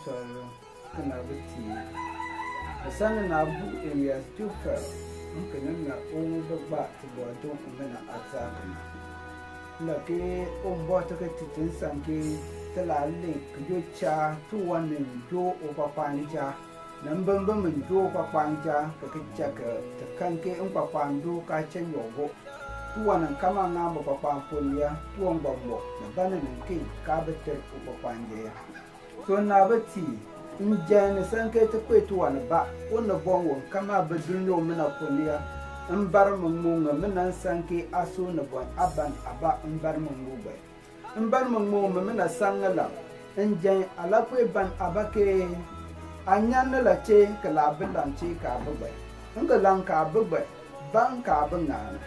tɔrɔ kana bɛ tii sani na bu area tufa nkene na onwu bɛ gba ti bɔ don mena atakana na ke on bɔ ta ke titin sanke tala le kjo cha tu wanin jo o papanja nan ban min jo papanja ka kicha ka ta kanke in papando ka chen yogo tu wanan kama nga ba papampolia tu on gbogbo na banin ke ka beter o papanje ya so na bati injani sanke ta kwe tu wan ba wona bonwo kama badunyo mina polia in bar mun munga minan sanke aso na bon aban aba in bar mun mubai in bar mun mu mina sangala in jan alakwe ban abake anyan la che kala bilan che ka bubai in ka lan ka bubai ban ka bangana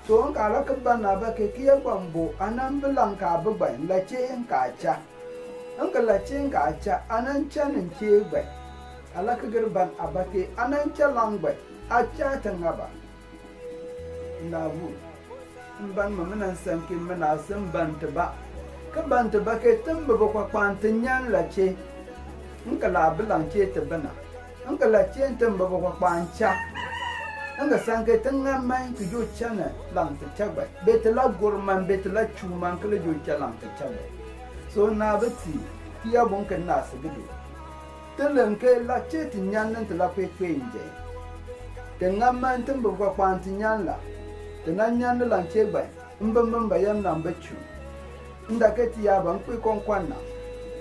so in ka la ka ban abake kiya bambo anan bilan ka bubai la che in ka cha in ka la che in ka cha anan chanin che bai alaka girban abake anan cha langbai a cha tangaba na bu ban mamana sanke mana san banta ba ka banta ba ke tamba ba kwa kwantinyan la che nka la bilan che ta bana nka la che tamba ba kwa kwancha nka sanke tanga mai ku jo chana lang ta chaba betla gurman betla chuman kala jo chalang ta chaba so na bati kiya bon kan na sigido telan ke la che tinyan nan ta la kwe kwe nje tanga man tamba ba kwa kwantinyan la tenan nyan la che ba mbamba bayan nan bachu nda ke ti ya ban kwe konkwana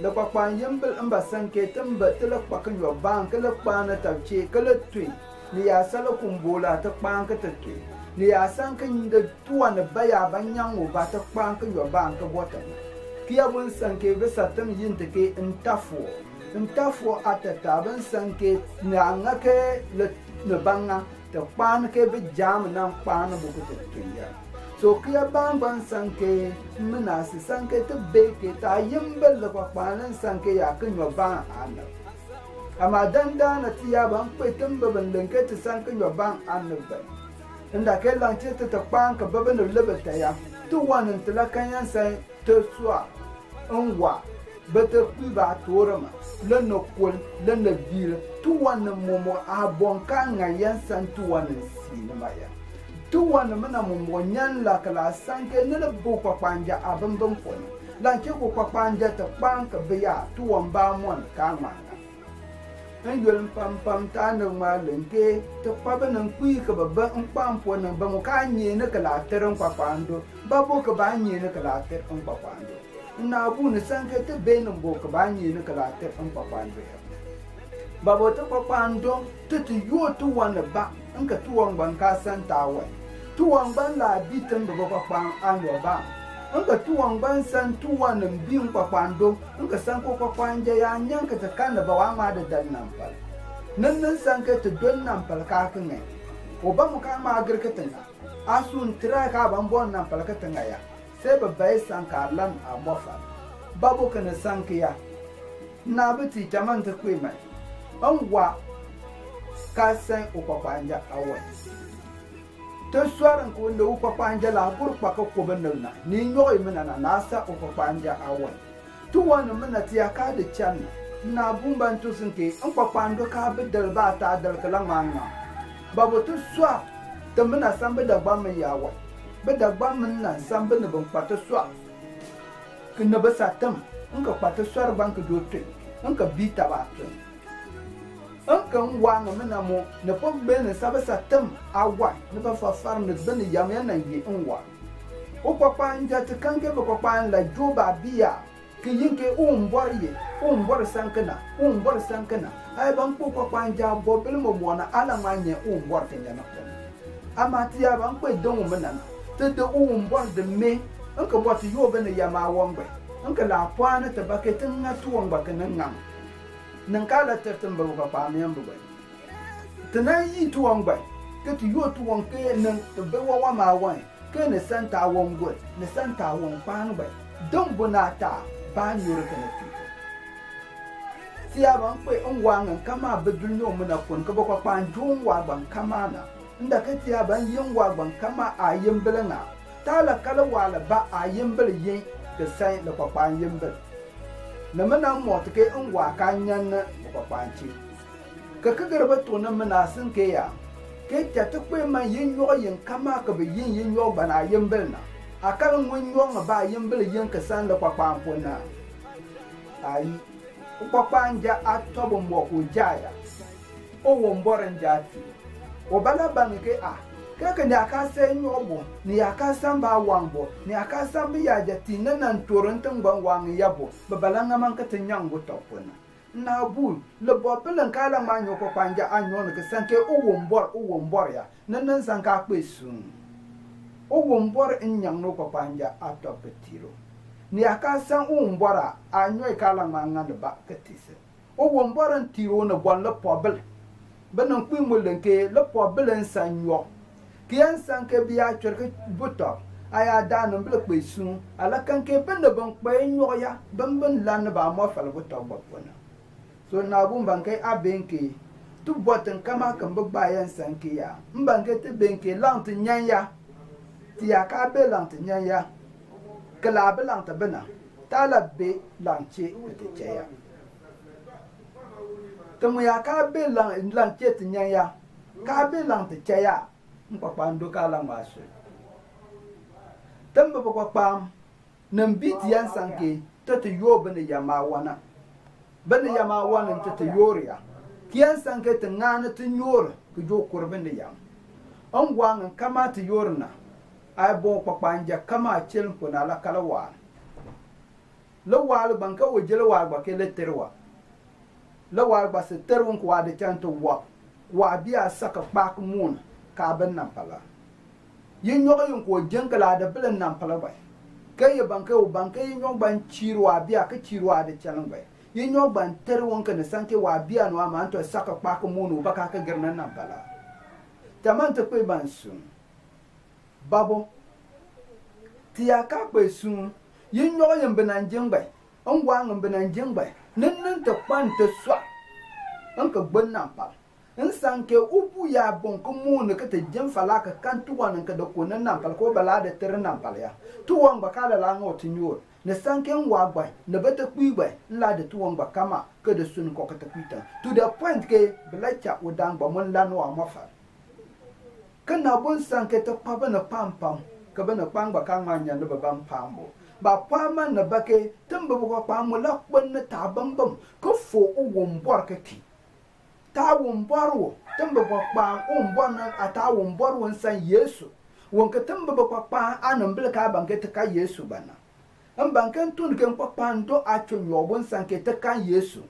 la kwakwan yembel mba sanke tamba tela kwakan yo ban kala kwana tawche kala tui ni ya sala kumbola ta kwan ka take ni ya san kan da tuwa na baya ban yan ba ta kwan ka yo ban ka bota kiya bun sanke bisa tam yin take intafo atata ban sanke na ngake le banga ta kwan ke bi jam nan kwan bu ku take so kiya ban sanke mina si sanke te beke ta yimbel da kwakwanan sanke ya kan yo ban ana amma danda na tiya ban kwe tumba ban linke ta sanke yo ban ana ba inda kai lanche ta kwan ka baban lebata ya tu wanin talakan yan sai to suwa nwa bata kwi ba torama lana kol lana bira tu wanin momo abon kan yan san tu wanin sinima ya tu wana mana mumonyan la kala sanke nila bu kwanja abambam poni lanche ko kwanja ta banka biya tu wamba mon kamanga ngel pam ta na ma lenke to paba nan kui ka baba pam poni ba mo ka nye na kala teron kwando babo ka ba nye na kala teron kwando na bu ne sanke te be no bo ka ba nye na kala teron kwando babo to kwando to yo tu wana ba nka tu wang ka san tawa tuwang ban la bitan da ba kwan an yo ba nka tuwang ban san tuwanin bin kwakwando nka san ko kwakwanje ya nyanka ta kan ba wa ma da dan nan fal nan san ka ta don nan fal ka kan ne o ba mu ka ma girkatin asun tira ka ban bon nan fal ka tanga ya sai babbai san ka lan a mofa babu kana san ka ya na biti jaman ta kwe mai an wa ka san o kwakwanja awai to swaran ko ndo upa panja la kur pa ko benna ni nyoy mena na nasa upa panja awon tu wana mena tiya ka de chan na bumban to sunke an pa pando ka bedal ba ta dal kala manga babu to swa to mena sambe da ba men yawa be da ba men na sambe ne ban pata swa kinna ba satam an ka pata swar ban ka dote an ka bita ba to kan wanga mena mo ne po be ne sabe satam awa ne ba fa far ne ben yam ya nan yi nwa o papa nja te kanke ba papa la joba biya ki yinke umbor sankana ai ban ko papa nja bo bel mo mona ala manye umbor te nyana ko amati ya ban ko don mena te de umbor de me an ka bo ti yo be ne yama wongbe an ka la pwana te ba ke tin na tuwon ba kan ngam nan kala tertin ba ka pa miyan bu bai tanan yi tuwon bai ke tu yo tuwon ke nan to be wa ma wan ke ne santa won go ne santa won pan bai don bunata ba nyur ka ne ti siya ban pe on wangan kama bedul no muna kun ka ba ka pan jun wa ban kama na inda ka tiya ban yin wa ban kama a yin bilanga tala kala wala ba a yin bil yin da sai da kwa pan yin bil na mana mot ke ngwa ka nyan ko panchi ka garba to na mana sun ke ya ke ta ta kwe man yin yo yin kama ka bi yin yo bana yin bilna akal ngun yo ba yin bil yin ka san da kwakwan na ai kwakwan atobo mo ko jaya o womboren jati o bala banke kaka ni akasa nyobo ni akasa mba wangbo ni akasa mbi ya jati nan toron tangban wang yabo babalanga man ka tanyango topona na bu le bopelan kala manyo ko panja anyo ne sanke o wombor ya nan sanka kwesun o wombor nyang no ko panja atopetiro ni akasa wombora anyo kala manga de ba ketise o womboran tiro na gwan le pobel banan kwi mulenke le pobelen sanyo kian sanke biya churke buto aya danan bil kwesun ala kanke bende ban kwe nyoya ban lan ba mo fal buto bopona so na bun banke abenke tu boten kama kan bayan sanke ya mbanke te benke lant nyanya ti aka be lant nyanya kala be lant bena tala be lanche te cheya tomu ya ka be lanche te nyanya ka be lant cheya mpapando kala maso tamba papam nan bitiyan sanke tata yo bane yama wana tata yoria kiyan sanke ta ngana ta yor ku jo kurbin yam an gwangan kama ta yorna ay bo papanja kama chelm ko na la kala wa lawal banka o jelwa ba ke letterwa lawal ba se terwon ko ade chanto wa biya saka pak mun ka ben nan pala yin yoga yin ko jenkala da bilan nan pala bai kai ya bankai o bankai yin yoga ban cirwa biya ka cirwa da calan bai yin yoga ban terwon ka ne sanke wa biya no ma anto saka pa ka munu baka ka girnan nan pala taman ta kai ban sun babo tiya ka kai sun yin yoga yin binan jin bai an gwan binan jin bai nan ta kwanta swa an ka gban nan pala sanke ubu ya bon ko mun ka te jam fala ka kan tuwan ka da kunan nan pal ko bala da tir nan pal ya tuwan ba kala la ngot nyor ne sanke wa gba ne bata kui gba la da tuwan ba kama ka da sun ko ka ta kuita to the point ke blacha udan ba mun la no amafa kana bon sanke ta pa bana pam ka bana pang ba kan ma nya da ba ban pambo ba pama na bake tamba ba pam la kwan na ta bambam ko fo uwon bor ka ki ta wumbarwo tamba bakpa umbona ata wumbarwo san Yesu wonka tamba bakpa anan bilka banke ta ka Yesu bana an bankan tun kan pakpa ndo acho yobon san ke ta kan Yesu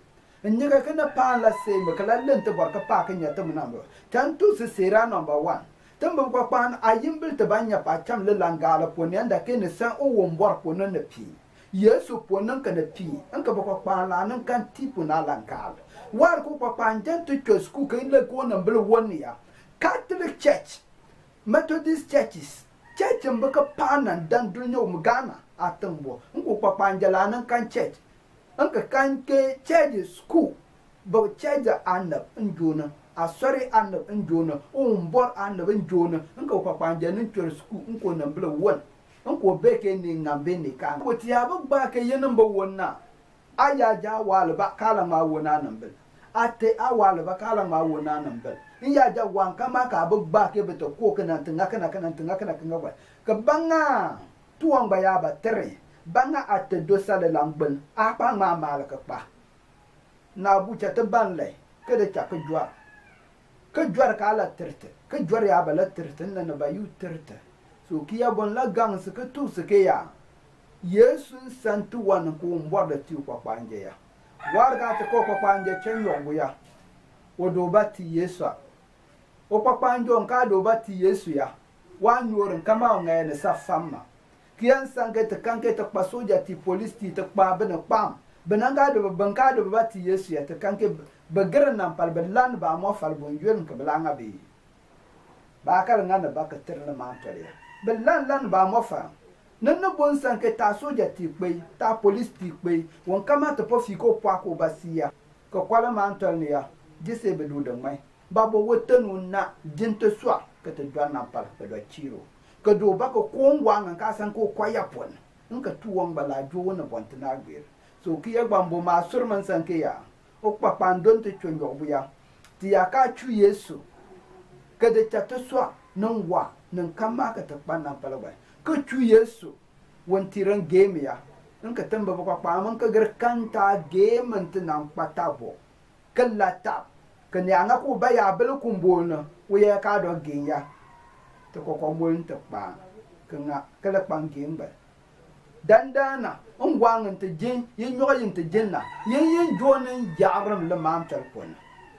nyiga kana pa la se me kala lenta barka pa kan ya tamna ba tantu se sera number 1 tamba bakpa ayin bil ta banya pa cham le langala poni anda ke ne san o wumbar ponon na pi Yesu ponon ka na pi an ka bakpa la nan kan tipu na langala war ko papa to chosku kan le ko na bil woni ya Catholic Church Methodist churches church mbaka panan dan dunyo mugana atambo ngo papa njala nan kan church an ka kan ke church school bo church anab njona asori anab njona umbor anab njona ngo papa njana chor school ngo na bil won ngo beke ni ngambe ni kan ko tiya ba ke yenin ba wonna aya ja wal ba kala ma wona nan bil ate awal ba kala ma wona nan bil in ya ja wan kama ka bu ba ke beto ko kana tinga kana ba ka banga tuwang ba ya ba tere banga ate do sale langbin a pa ma mal ka pa na bu cha te ban le ke de cha ka jwar ka la tirte ka jwar ya ba la tirte na ba yu tirte so ki ya bon la gang se ka tu se ke ya Yesu santu wan ko mborde ti ko panje ya warga te ko panje chen yongu ya odo bati Yesu o panje on ka do bati Yesu ya wan yorin kama on ne sa famma kian sange te kanke te pasoja ti police ti te pa bena pam benanga do banka do bati Yesu ya te kanke bagara nan pal belan ba mo fal bon yorin ka belanga be ba kala ngana ba ka tirna ma tore belan lan ba mo fa nana bon sanke ta soja ti pe ta police ti pe won kama to po fiko po ko basia ko kwala ma antol ne ya jise be do mai babo wotanu na jinte swa ka te dwa na pal be do chiro ka do ba ko ngwa nga ka san ko kwaya pon nka tuwon bala jo wona bontina gber so ki ya gbambo ma surman sanke ya o kpakpandon te chonyo buya ti ya ka chu Yesu ka de chata swa nan wa nan kama ka ta kpan nan palagwa ka chu Yesu won tiran game ya in ka tamba ba kwa man ka gar kanta game tin nan patabo kallata ka nyanga ku ba ya bel kumbona wo ya ka do genya to ko mon ta pa ka nga kala kpan game ba dandana ngwang te jin yin yo yin te jinna yin jonin jaram le man tar pon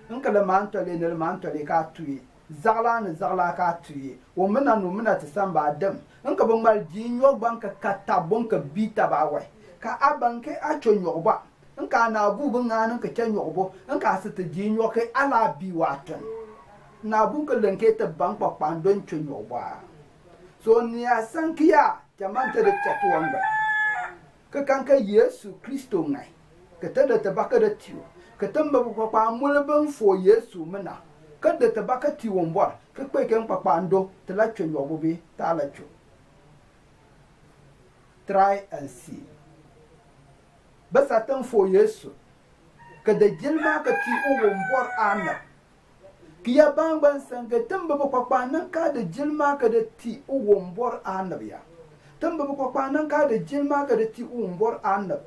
in ka le man to le man to le ka tuyi zagla ni zagla ka tuyi wo mena no mena te samba adam in ka bon mal jin yo ban ka katabon ka bita ba wai ka aban ke a cho nyoba in ka na bu bun nan ka chen nyobo in ka se te jin yo ke ala bi watan na bu ka lenke te ban pa pandon cho nyoba so ni asankiya jaman te de chatuanga ka kanka Yesu Kristo ngai ka tada tabaka da tiyo ka tamba ba kwa mulban fo Yesu mena ka da tabaka tiwo mbwa ka kwe kan papando tala chonyo bobe tala cho try and see basa tan fo Yesu ka da jilma ka ti uwo mbwa ana kiya bangban sanga tamba ba kwa nan ka da jilma ka da ti uwo mbwa ana biya tamba ba kwa nan ka da jilma ka da ti umbor annab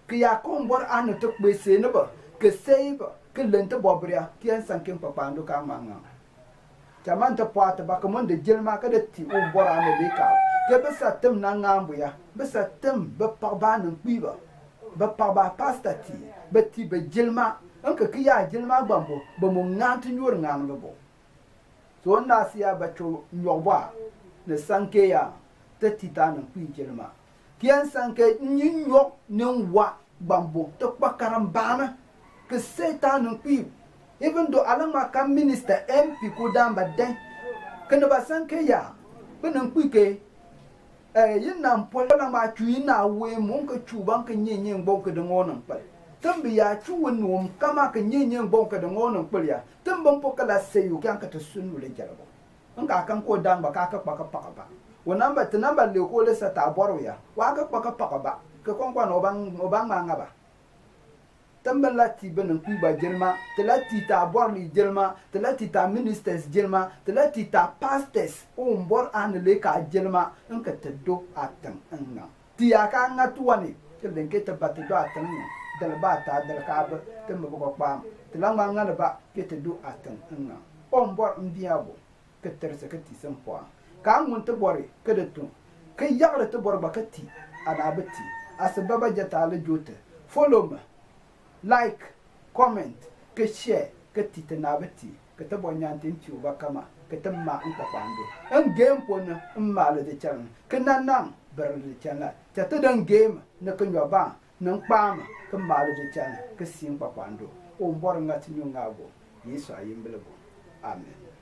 ki ya ko umbor annab to kwe se ne ba ke sei ba ke lenta bobria ki an sankin papa ndo ka manga jaman ta pata ba kamon da jilma ka da ti umbor annab be ka ke ba sa tem na ngambu ya ba sa tem ba pa ba nan kwi ba pa ba pasta ti ba ti ba jilma an ka ki ya jilma gbambo ba mo ngantu nyor ngan ba bo so na siya ba cho nyoba ne sanke ya tita nan kwi jelma kian sanke nyinyo nwa bambo to pakarambana ke setan nan kwi even though alama ka minister MP ko damba den kana ba sanke ya banan kwi ke yin nan pola ma chui na we mun ka chuban ka nyenyen bon ka de ngonan pal tambi ya chuwon num kama ka nyenyen bon ka de ngonan pal ya tamban pokala seyu kan ka to sunu le jalabo an ka kan ko damba ka paka ba wonamba tinamba le ko le sata borya wa ka paka ba ka kon kwa no bang manga ba tambala ti benin ku ba jelma telati ta borli jelma telati ta ministers jelma telati ta pastors o mbor an le ka jelma in ka teddo atan nga ti aka nga tuwani kelen ke ta batdo atan dal ba ta dal ka ba temba ko pa telanga nga ba ke teddo atan nga o mbor mbiabo ke terse ke ti sempo ka mun te bore ke de tu ke yagle te bor bakati adabati asbaba jata le jote follow me like comment ke share ke titanabati ke te bonyantin ti uba kama ke te ma nka pando en game pon mma le de chan ke nanang ber le chana ta te dan game na ke nyoba nan pam ke ma le de chan ke sim pa pando o mbor ngati nyu ngabo yesu ayimbelebo amen.